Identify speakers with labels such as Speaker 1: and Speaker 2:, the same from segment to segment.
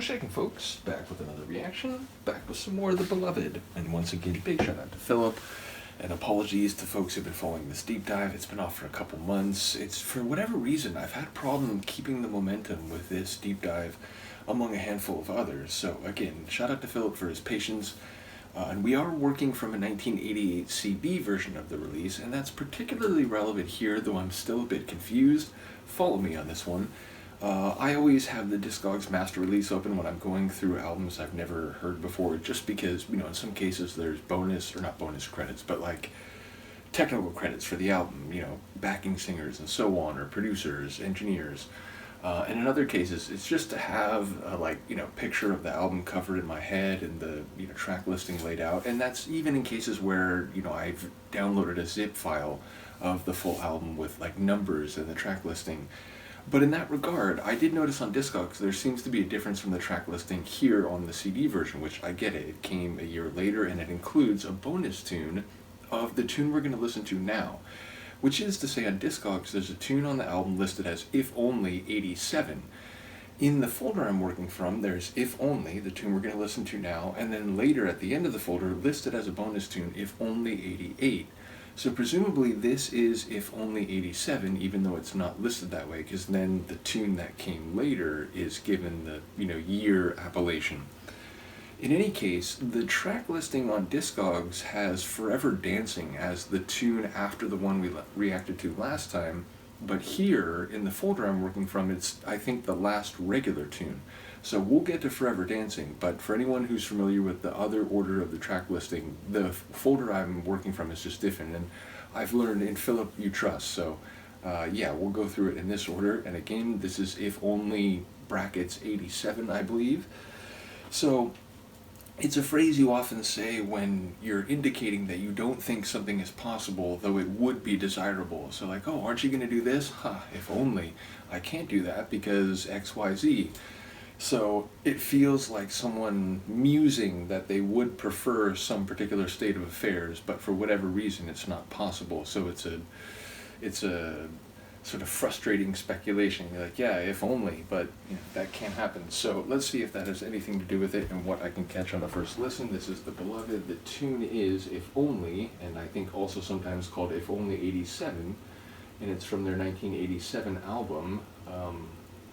Speaker 1: What's shaking, folks? Back with another reaction, back with some more of the beloved. And once again, big shout out to Philip, and apologies to folks who've been following this deep dive. It's been off for a couple months. It's, for whatever reason, I've had a problem keeping the momentum with this deep dive among a handful of others. So again, shout out to Philip for his patience. And we are working from a 1988 CD version of the release, and that's particularly relevant here, though I'm still a bit confused. Follow me on this one. I always have the Discogs master release open when I'm going through albums I've never heard before, just because, you know, in some cases there's not bonus credits, but like technical credits for the album, you know, backing singers and so on, or producers, engineers. And in other cases, it's just to have a, picture of the album cover in my head and the, track listing laid out. And that's even in cases where, I've downloaded a zip file of the full album with like numbers and the track listing. But in that regard, I did notice on Discogs there seems to be a difference from the track listing here on the CD version, which I get it. It came a year later, and it includes a bonus tune of the tune we're going to listen to now. Which is to say, on Discogs, there's a tune on the album listed as If Only 87. In the folder I'm working from, there's If Only, the tune we're going to listen to now, and then later at the end of the folder, listed as a bonus tune, If Only 88. So presumably this is If Only 87, even though it's not listed that way, because then the tune that came later is given the, year appellation. In any case, the track listing on Discogs has Forever Dancing as the tune after the one we reacted to last time, but here, in the folder I'm working from, it's, I think, the last regular tune. So we'll get to Forever Dancing, but for anyone who's familiar with the other order of the track listing, the folder I'm working from is just different, and I've learned in Philip you trust, so yeah, we'll go through it in this order, and again, this is If Only brackets 87, I believe. So it's a phrase you often say when you're indicating that you don't think something is possible, though it would be desirable. So like, oh, aren't you going to do this? If only. I can't do that because XYZ. So it feels like someone musing that they would prefer some particular state of affairs, but for whatever reason it's not possible. So it's a sort of frustrating speculation. You're like, yeah, if only, but that can't happen. So let's see if that has anything to do with it and what I can catch on a first listen. This is the beloved. The tune is If Only, and I think also sometimes called If Only 87, and it's from their 1987 album.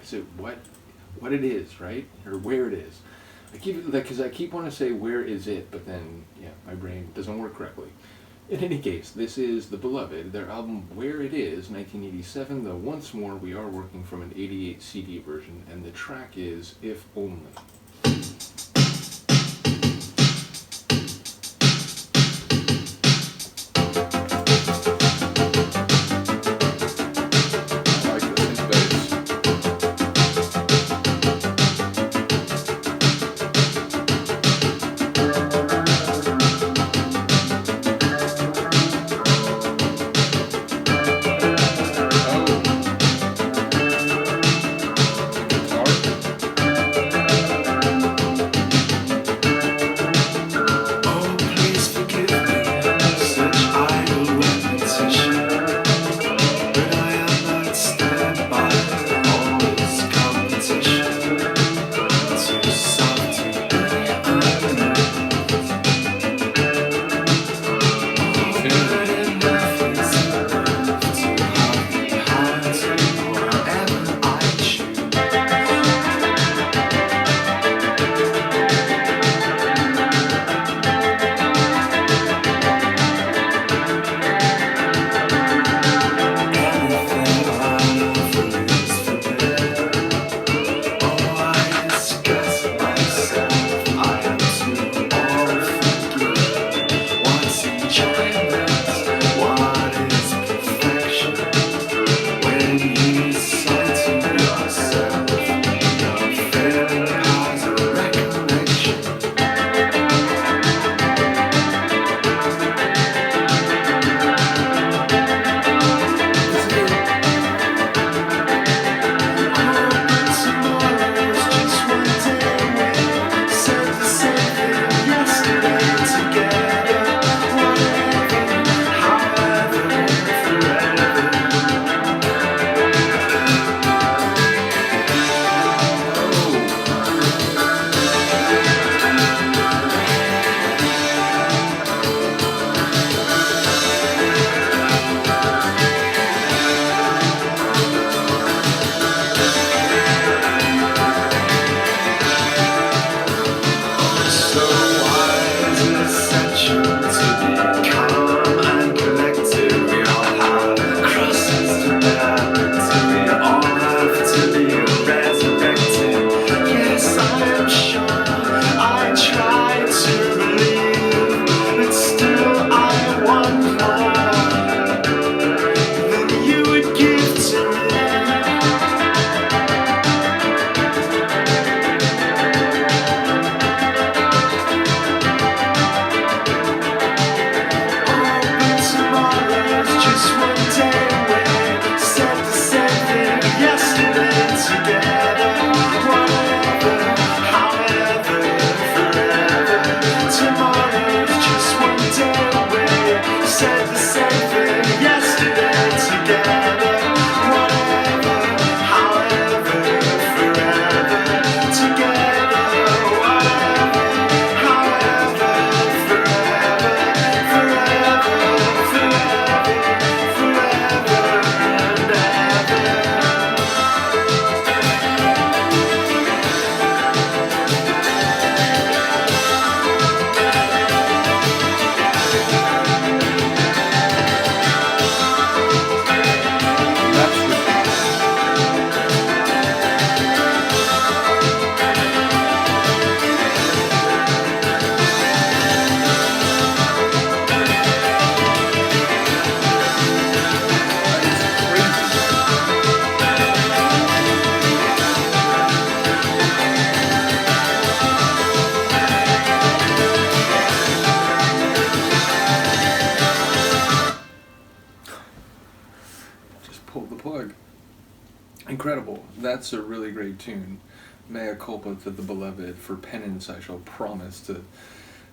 Speaker 1: Is it what it is, right? Or where it is. I keep because I keep wanting to say where is it, but then my brain doesn't work correctly. In any case, this is The Beloved, their album Where It Is, 1987, though once more we are working from an 88 CD version, and the track is If Only. That's a really great tune. Mea culpa to the beloved. For penance, I shall promise to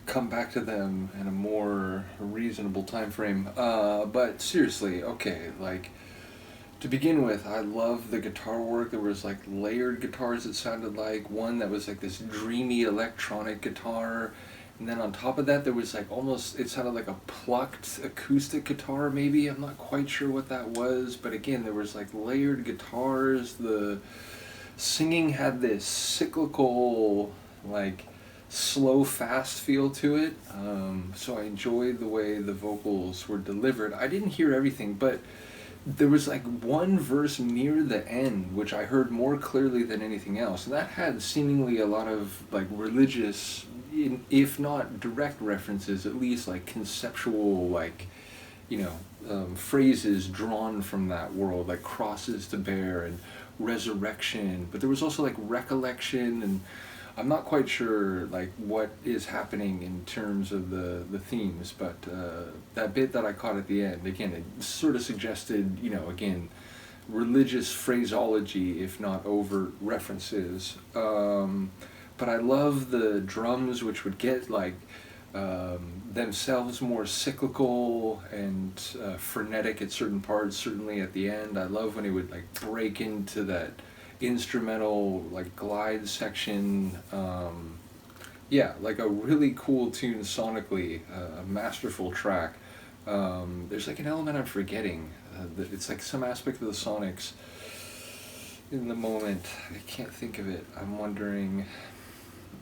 Speaker 1: come back to them in a more reasonable time frame. But seriously, okay, like, to begin with, I love the guitar work. There was like layered guitars, it sounded like. One that was like this dreamy electronic guitar. And then on top of that, there was like almost, it sounded like a plucked acoustic guitar, maybe. I'm not quite sure what that was. But again, there was like layered guitars. The singing had this cyclical, like, slow, fast feel to it. So I enjoyed the way the vocals were delivered. I didn't hear everything, but there was like one verse near the end which I heard more clearly than anything else, and that had seemingly a lot of like religious, if not direct references, at least like conceptual, like, phrases drawn from that world, like crosses to bear and resurrection. But there was also like recollection, and I'm not quite sure like what is happening in terms of the themes, but that bit that I caught at the end, again, it sort of suggested, again, religious phraseology, if not overt references. But I love the drums, which would get like themselves more cyclical and frenetic at certain parts, certainly at the end. I love when it would like break into that instrumental like glide section. Like a really cool tune sonically, a masterful track. There's like an element I'm forgetting. It's like some aspect of the sonics in the moment. I can't think of it.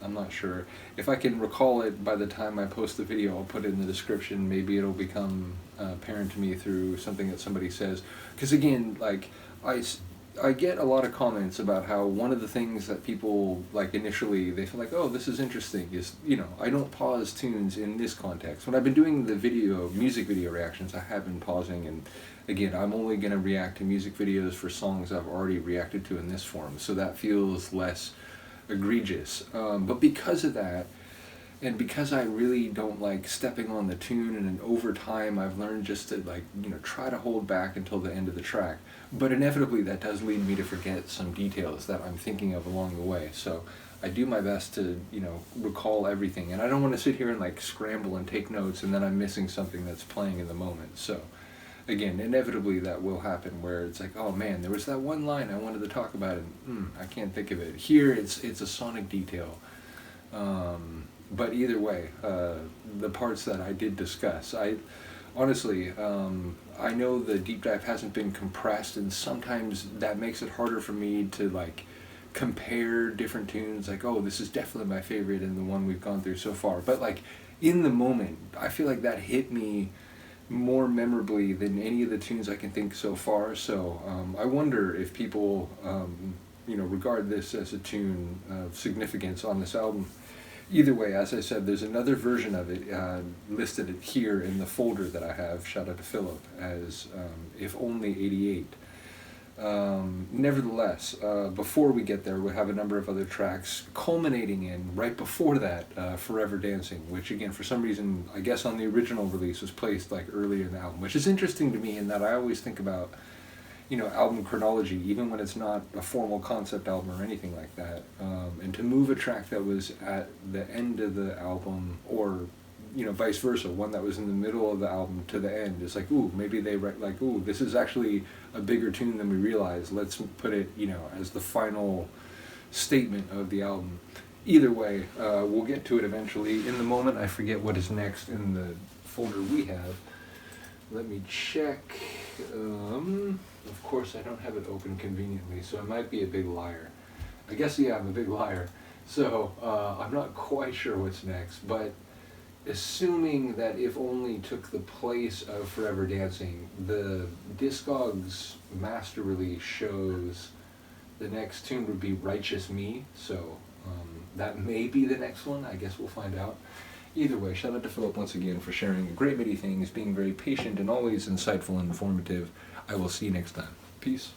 Speaker 1: I'm not sure. If I can recall it by the time I post the video, I'll put it in the description. Maybe it'll become apparent to me through something that somebody says. Because again, like, I get a lot of comments about how one of the things that people, like, initially, they feel like, oh, this is interesting, is, I don't pause tunes in this context. When I've been doing the music video reactions, I have been pausing, and again, I'm only going to react to music videos for songs I've already reacted to in this form, so that feels less egregious. But because of that, and because I really don't like stepping on the tune, and over time I've learned just to try to hold back until the end of the track. But inevitably that does lead me to forget some details that I'm thinking of along the way. So I do my best to, recall everything. And I don't want to sit here and like scramble and take notes and then I'm missing something that's playing in the moment. So again, inevitably that will happen where it's like, oh man, there was that one line I wanted to talk about and I can't think of it. Here it's a sonic detail. But either way, the parts that I did discuss, honestly, I know the deep dive hasn't been compressed, and sometimes that makes it harder for me to like compare different tunes, like, oh, this is definitely my favorite and the one we've gone through so far. But like in the moment, I feel like that hit me more memorably than any of the tunes I can think so far. So I wonder if people, regard this as a tune of significance on this album. Either way, as I said, there's another version of it listed here in the folder that I have, shout out to Philip, as If Only 88. Nevertheless, before we get there, we have a number of other tracks culminating in, right before that, Forever Dancing, which again, for some reason, I guess on the original release was placed like earlier in the album, which is interesting to me in that I always think about album chronology, even when it's not a formal concept album or anything like that. And to move a track that was at the end of the album, or, vice versa, one that was in the middle of the album to the end, is like, ooh, maybe they like, ooh, this is actually a bigger tune than we realized. Let's put it, as the final statement of the album. Either way, we'll get to it eventually. In the moment, I forget what is next in the folder we have. Let me check. Of course, I don't have it open conveniently, so I might be a big liar. I guess, yeah, I'm a big liar. So I'm not quite sure what's next, but assuming that If Only took the place of Forever Dancing, the Discogs master release shows the next tune would be Righteous Me, so that may be the next one. I guess we'll find out. Either way, shout out to Philip once again for sharing great many things, being very patient and always insightful and informative. I will see you next time. Peace.